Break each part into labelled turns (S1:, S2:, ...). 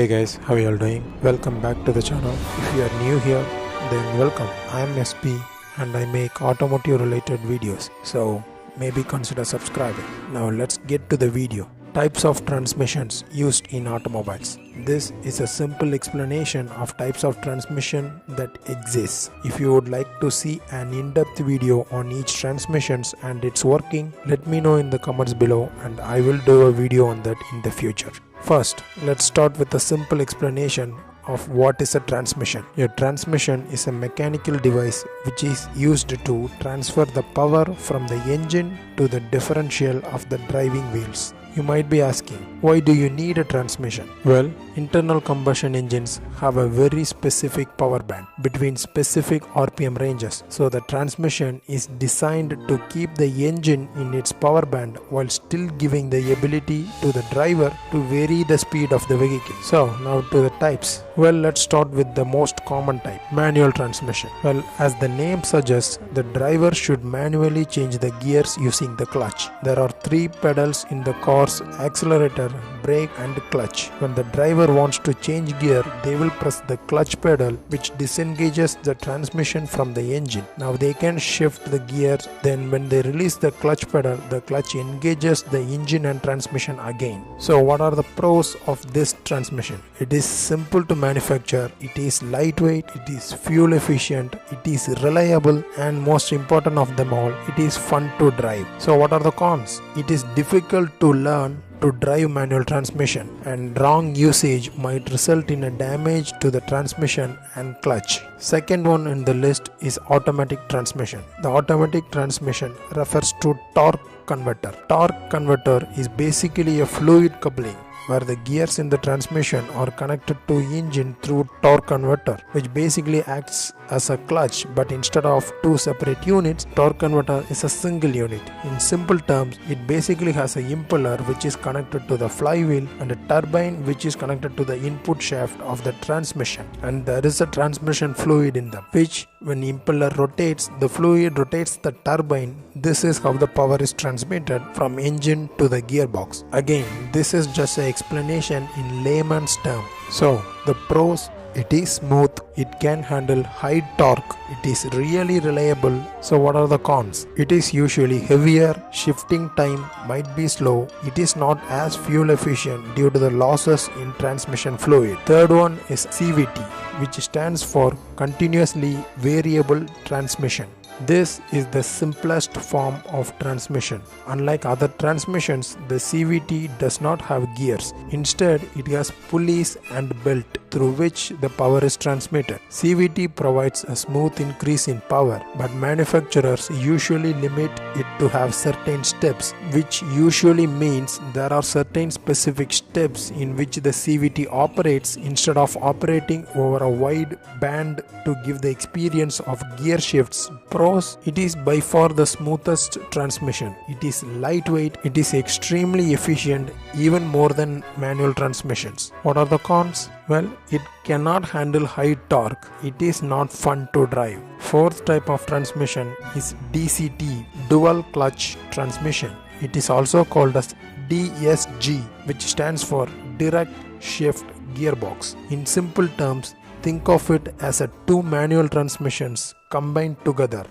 S1: Hey guys, how you all doing? Welcome back to the channel. If you are new here, then welcome. I am SP and I make automotive related videos, so maybe consider subscribing. Now let's get to the video. Types of transmissions used in automobiles. This is a simple explanation of types of transmission that exists. If you would like to see an in-depth video on each transmissions and its working, let me know in the comments below and I will do a video on that in the future. First, let's start with a simple explanation of what is a transmission. A transmission is a mechanical device which is used to transfer the power from the engine to the differential of the driving wheels. You might be asking, why do you need a transmission? Well, internal combustion engines have a very specific power band between specific RPM ranges. So the transmission is designed to keep the engine in its power band while still giving the ability to the driver to vary the speed of the vehicle. So now to the types. Well, let's start with the most common type, manual transmission. Well, as the name suggests, the driver should manually change the gears using the clutch. There are 3 pedals in the car's accelerator, brake and clutch. When the driver wants to change gear, they will press the clutch pedal, which disengages the transmission from the engine. Now they can shift the gears, then when they release the clutch pedal, the clutch engages the engine and transmission again. So what are the pros of this transmission? It is simple to manufacture, it is lightweight, it is fuel efficient, it is reliable, and most important of them all, it is fun to drive. So what are the cons? It is difficult to learn to drive manual transmission, and wrong usage might result in a damage to the transmission and clutch. Second one in the list is automatic transmission. The automatic transmission refers to torque converter. Torque converter is basically a fluid coupling where the gears in the transmission are connected to engine through torque converter, which basically acts as a clutch, but instead of 2 separate units, torque converter is a single unit. In simple terms, it basically has a impeller which is connected to the flywheel and a turbine which is connected to the input shaft of the transmission, and there is a transmission fluid in them, which when impeller rotates, the fluid rotates the turbine. This is how the power is transmitted from engine to the gearbox. Again, this is just an explanation in layman's term. So the pros: it is smooth, it can handle high torque, it is really reliable. So what are the cons? It is usually heavier, shifting time might be slow, it is not as fuel efficient due to the losses in transmission fluid. Third one is CVT, which stands for continuously variable transmission. This is the simplest form of transmission. Unlike other transmissions, the CVT does not have gears. Instead, it has pulleys and belt through which the power is transmitted. CVT provides a smooth increase in power, but manufacturers usually limit it to have certain steps, which usually means there are certain specific steps in which the CVT operates instead of operating over a wide band to give the experience of gear shifts. Pros: it is by far the smoothest transmission. It is lightweight, it is extremely efficient, even more than manual transmissions. What are the cons? Well, it cannot handle high torque. It is not fun to drive. Fourth type of transmission is DCT, dual clutch transmission. It is also called as DSG, which stands for direct shift gearbox. In simple terms, think of it as 2 manual transmissions combined together.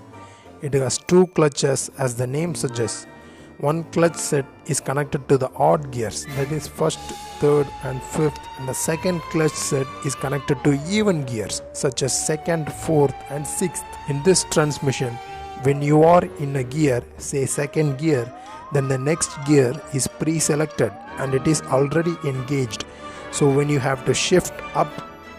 S1: It has 2 clutches as the name suggests. One clutch set is connected to the odd gears, that is first, third and fifth, and the second clutch set is connected to even gears such as second, fourth and sixth. In this transmission, when you are in a gear, say second gear, then the next gear is pre-selected and it is already engaged. So when you have to shift up,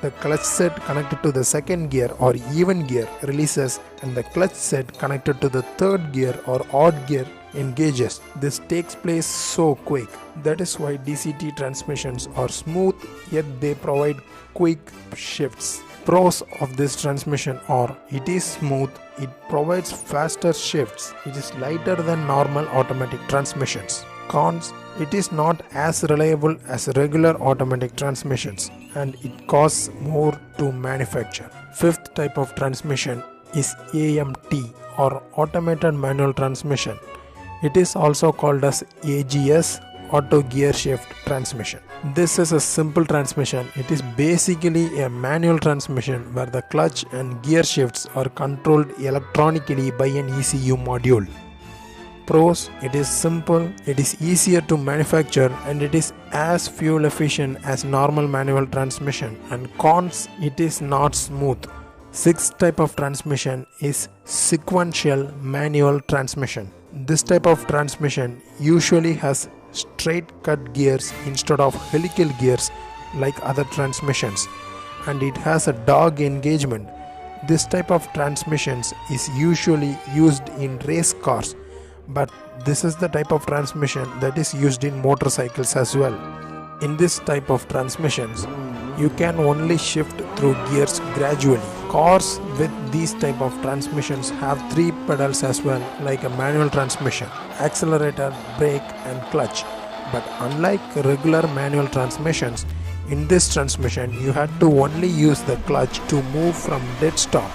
S1: the clutch set connected to the second gear or even gear releases and the clutch set connected to the third gear or odd gear engages. This takes place so quick. That is why DCT transmissions are smooth, yet they provide quick shifts. Pros of this transmission are: it is smooth, it provides faster shifts, it is lighter than normal automatic transmissions. Cons: it is not as reliable as regular automatic transmissions and it costs more to manufacture. Fifth type of transmission is AMT, or automated manual transmission. It is also called as AGS auto gear shift transmission. This is a simple transmission. It is basically a manual transmission where the clutch and gear shifts are controlled electronically by an ECU module. Pros: it is simple, it is easier to manufacture, and it is as fuel efficient as normal manual transmission. And cons: it is not smooth. Sixth type of transmission is sequential manual transmission. This type of transmission usually has straight cut gears instead of helical gears like other transmissions, and it has a dog engagement. This type of transmissions is usually used in race cars, but this is the type of transmission that is used in motorcycles as well. In this type of transmissions, you can only shift through gears gradually. Cars with these type of transmissions have 3 pedals as well, like a manual transmission: accelerator, brake and clutch. But unlike regular manual transmissions, in this transmission you had to only use the clutch to move from dead stop,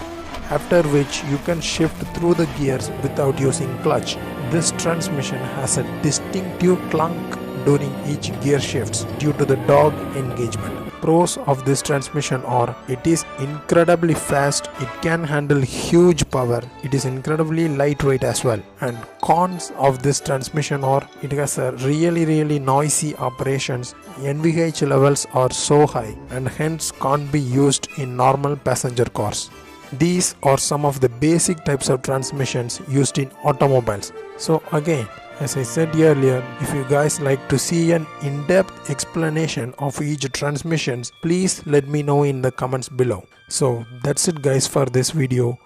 S1: after which you can shift through the gears without using clutch. This transmission has a distinctive clunk during each gear shifts due to the dog engagement. Pros of this transmission are: it is incredibly fast, it can handle huge power, it is incredibly lightweight as well. And cons of this transmission are: it has a really noisy operations, NVH levels are so high and hence can't be used in normal passenger cars. These are some of the basic types of transmissions used in automobiles. So again, as I said earlier, if you guys like to see an in-depth explanation of each transmissions, please let me know in the comments below. So that's it guys for this video.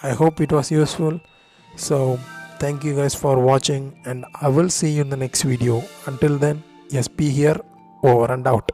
S1: I hope it was useful. So thank you guys for watching, and I will see you in the next video. Until then, SP here, over and out.